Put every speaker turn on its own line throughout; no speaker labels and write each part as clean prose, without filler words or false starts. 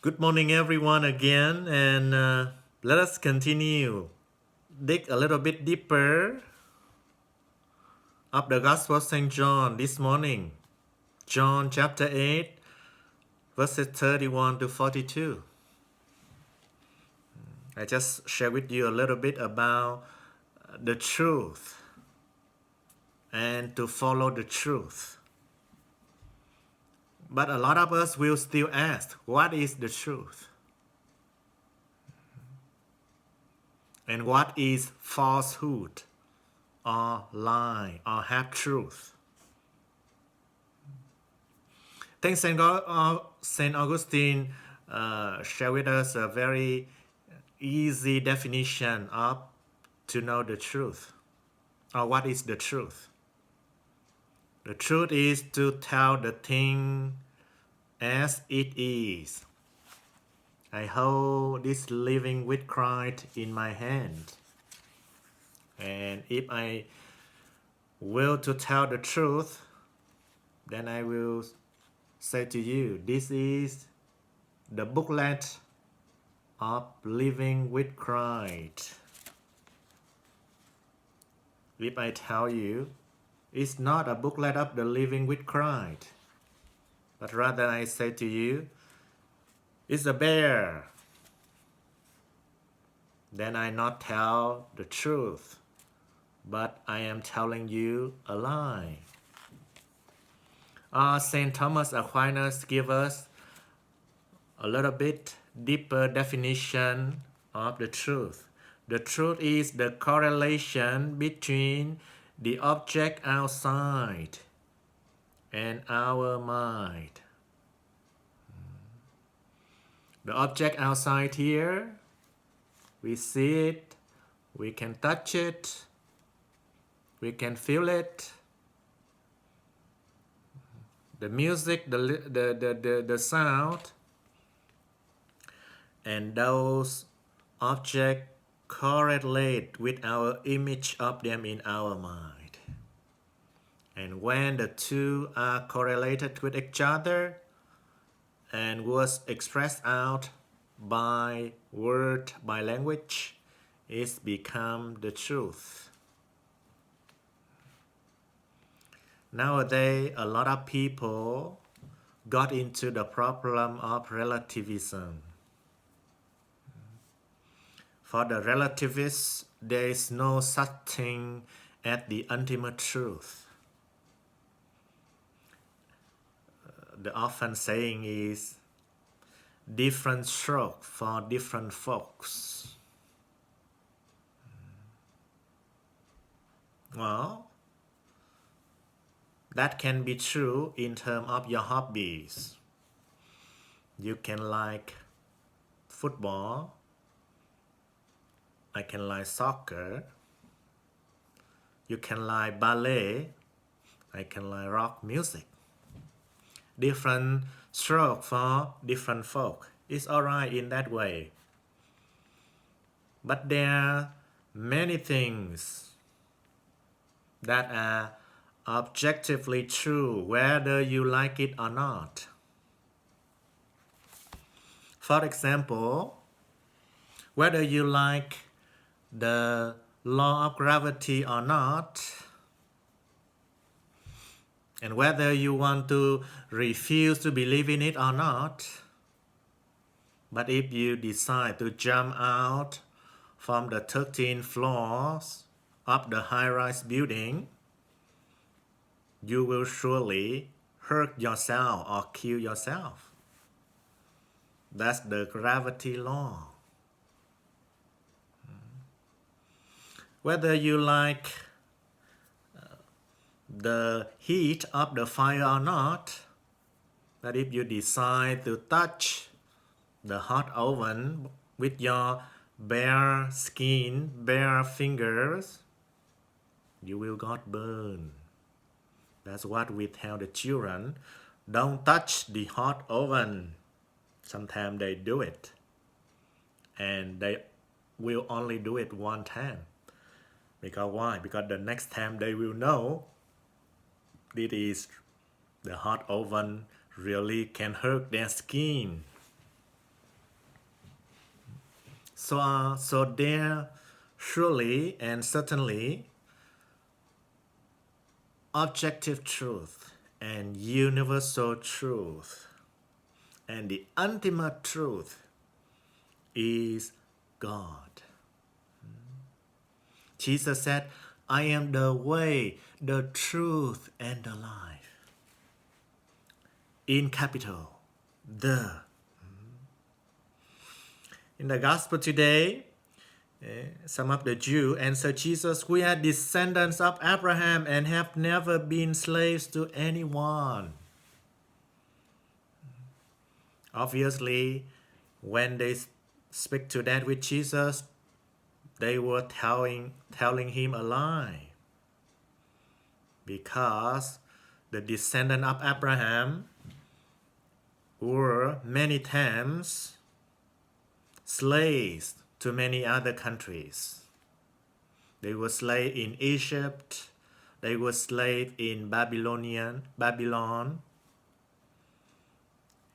Good morning, everyone, again, and let us continue. Dig a little bit deeper of the Gospel of St. John this morning. John chapter 8, verses 31 to 42. I just share with you a little bit about the truth and to follow the truth. But a lot of us will still ask, what is the truth? And what is falsehood or lie or half-truth? I think Saint Augustine shared with us a very easy definition of to know the truth. Or what is the truth? The truth is to tell the thing as it is. I hold this living with Christ in my hand. And if I will to tell the truth, then I will say to you, this is the booklet of living with Christ. If I tell you, it's not a booklet of the living with Christ, but rather I say to you, it's a bear, then I not tell the truth, but I am telling you a lie. St. Thomas Aquinas give us a little bit deeper definition of the truth. The truth is the correlation between the object outside and our mind. The object outside here, we see it, we can touch it, we can feel it. The music, the sound, and those objects correlate with our image of them in our mind. And when the two are correlated with each other and was expressed out by word, by language, it's become the truth. Nowadays, a lot of people got into the problem of relativism. For the relativists, there is no such thing as the ultimate truth. The often saying is, different stroke for different folks. Well, that can be true in terms of your hobbies. You can like football, I can like soccer, you can like ballet, I can like rock music. Different stroke for different folk. It's alright in that way. But there are many things that are objectively true, whether you like it or not. For example, whether you like the law of gravity or not, and whether you want to refuse to believe in it or not, but if you decide to jump out from the 13th floors of the high-rise building, you will surely hurt yourself or kill yourself. That's the gravity law. Whether you like the heat of the fire or not, but if you decide to touch the hot oven with your bare skin, bare fingers, you will get burned. That's what we tell the children. Don't touch the hot oven. Sometimes they do it. And they will only do it one time. Because why? Because the next time they will know it is the hot oven really can hurt their skin. So there surely and certainly objective truth and universal truth and the ultimate truth is God. Jesus said, I am the way, the truth, and the life. In capital, the. In the gospel today, some of the Jews answer Jesus, we are descendants of Abraham and have never been slaves to anyone. Obviously, when they speak to that with Jesus, they were telling him a lie. Because the descendant of Abraham were many times slaves to many other countries. They were slaves in Egypt. They were slaves in Babylon,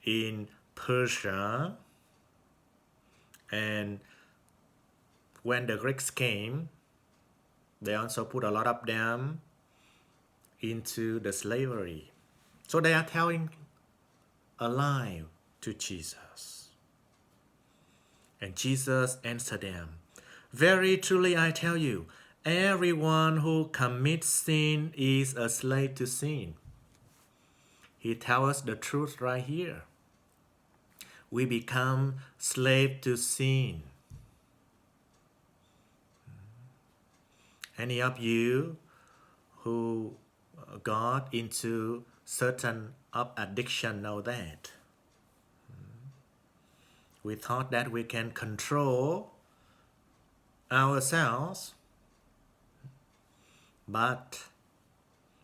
in Persia. And when the Greeks came, they also put a lot of them into the slavery. So they are telling a lie to Jesus. And Jesus answered them, very truly I tell you, everyone who commits sin is a slave to sin. He tells us the truth right here. We become slave to sin. Any of you who got into certain of addiction know that. We thought that we can control ourselves, but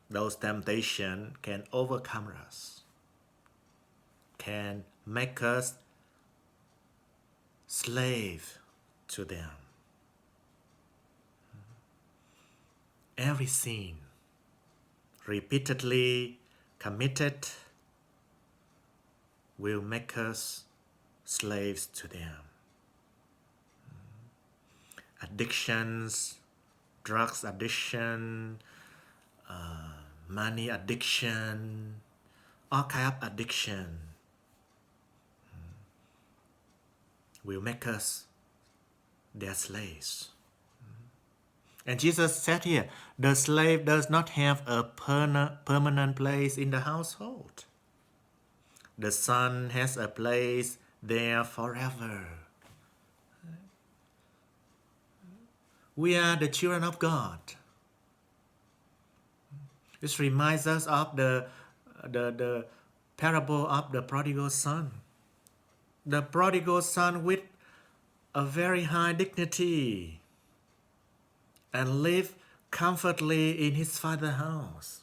those temptations can overcome us, can make us slave to them. Every sin repeatedly committed will make us slaves to them. Addictions, drugs addiction, money addiction, all kind of addiction will make us their slaves. And Jesus said here, the slave does not have a permanent place in the household. The son has a place there forever. We are the children of God. This reminds us of the parable of the prodigal son. The prodigal son with a very high dignity and lived comfortably in his father's house.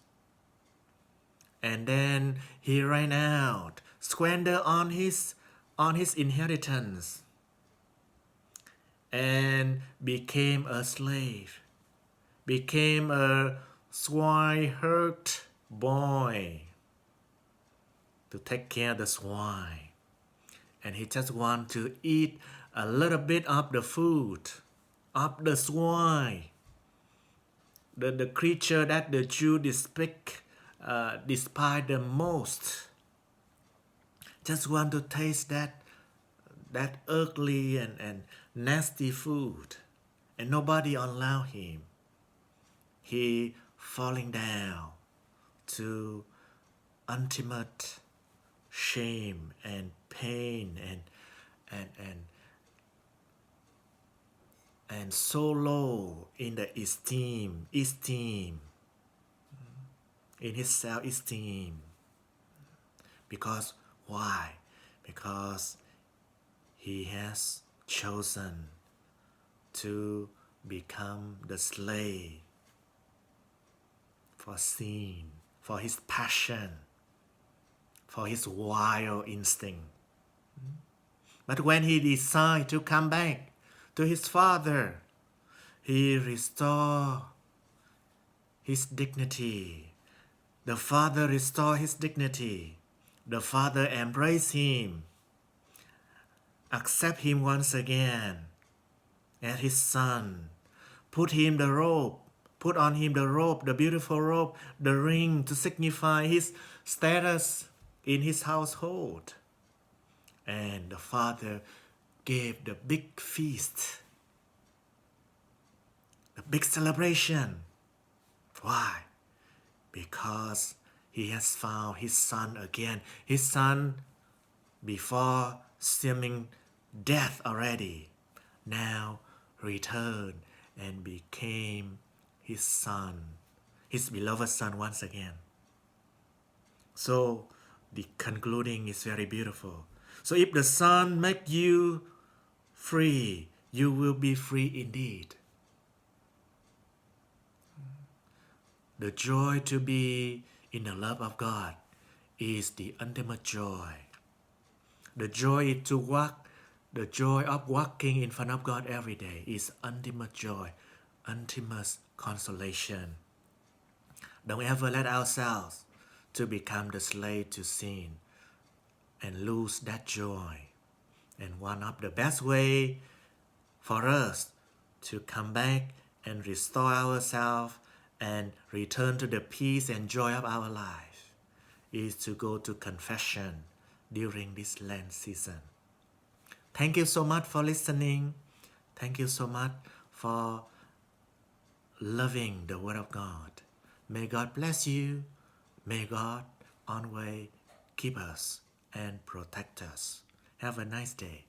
And then he ran out, squandered on his inheritance, and became a slave, became a swineherd boy to take care of the swine. And he just want to eat a little bit of the food of the swine, the creature that the Jews despise the most. Just want to taste that ugly and nasty food, and nobody allow him. He falling down to ultimate shame and pain and so low in the esteem in his self-esteem. Because why? Because he has chosen to become the slave for sin, for his passion, for his wild instinct. But when he decided to come back to his father, he restored his dignity. The father restored his dignity. The father embraced him, accept him once again, and his son, put him the robe, put on him the robe, the beautiful robe, the ring to signify his status in his household. And the father gave the big feast, the big celebration. Why? Because he has found his son again. His son, before seeming death already, now returned and became his son, his beloved son once again. So the concluding is very beautiful. So if the Son make you free, you will be free indeed. The joy to be in the love of God is the ultimate joy. The joy to walk, the joy of walking in front of God every day is ultimate joy, ultimate consolation. Don't ever let ourselves to become the slave to sin and lose that joy. And one of the best way for us to come back and restore ourselves and return to the peace and joy of our life is to go to confession during this Lent season. Thank you so much for listening. Thank you so much for loving the Word of God. May God bless you. May God always keep us and protect us. Have a nice day.